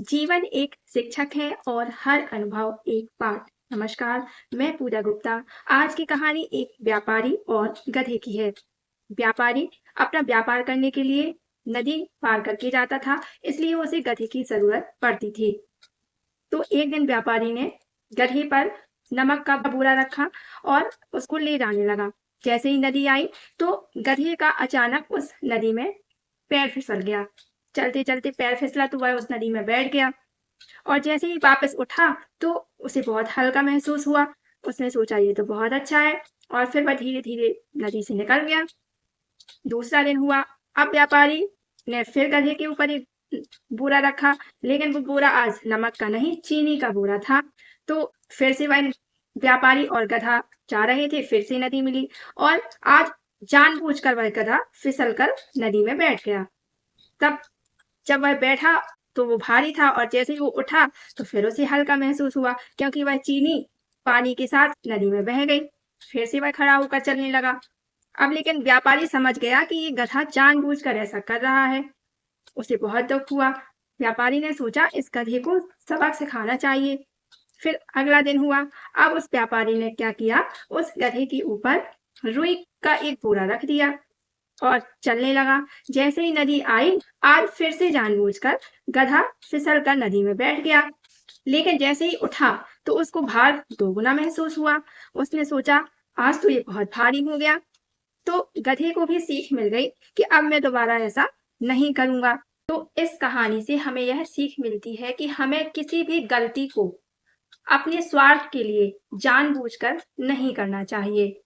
जीवन एक शिक्षक है और हर अनुभव एक पाठ। नमस्कार, मैं पूजा गुप्ता। आज की कहानी एक व्यापारी और गधे की है। व्यापारी अपना व्यापार करने के लिए नदी पार करके जाता था, इसलिए उसे गधे की जरूरत पड़ती थी। तो एक दिन व्यापारी ने गधे पर नमक का बोरा रखा और उसको ले जाने लगा। जैसे ही नदी आई तो गधे का अचानक उस नदी में पैर फिसल गया। चलते चलते पैर फिसला तो वह उस नदी में बैठ गया और जैसे ही वापस उठा तो उसे बहुत हल्का महसूस हुआ। उसने सोचा ये तो बहुत अच्छा है और फिर वह धीरे धीरे नदी से निकल गया। दूसरा दिन हुआ। अब व्यापारी ने फिर गधे के ऊपर एक बोरा रखा, लेकिन वो बोरा आज नमक का नहीं चीनी का बोरा था। तो फिर से वह व्यापारी और गधा जा रहे थे, फिर से नदी मिली और आज जानबूझकर वह गधा फिसल कर नदी में बैठ गया। तब जब वह बैठा तो वो भारी था और जैसे ही वो उठा तो फिर उसे हल्का महसूस हुआ, क्योंकि वह चीनी पानी के साथ नदी में बह गई। फिर से वह खड़ा होकर चलने लगा। अब लेकिन व्यापारी समझ गया कि ये गधा जानबूझकर ऐसा कर रहा है। उसे बहुत दुख हुआ। व्यापारी ने सोचा इस गधे को सबक सिखाना चाहिए। फिर अगला दिन हुआ। अब उस व्यापारी ने क्या किया, उस गधे के ऊपर रुई का एक बोरा रख दिया और चलने लगा। जैसे ही नदी आई, आज फिर से जानबूझकर गधा फिसल कर नदी में बैठ गया। लेकिन जैसे ही उठा तो उसको भार दोगुना महसूस हुआ। उसने सोचा आज तो ये बहुत भारी हो गया। तो गधे को भी सीख मिल गई कि अब मैं दोबारा ऐसा नहीं करूंगा। तो इस कहानी से हमें यह सीख मिलती है कि हमें किसी भी गलती को अपने स्वार्थ के लिए जानबूझकर नहीं करना चाहिए।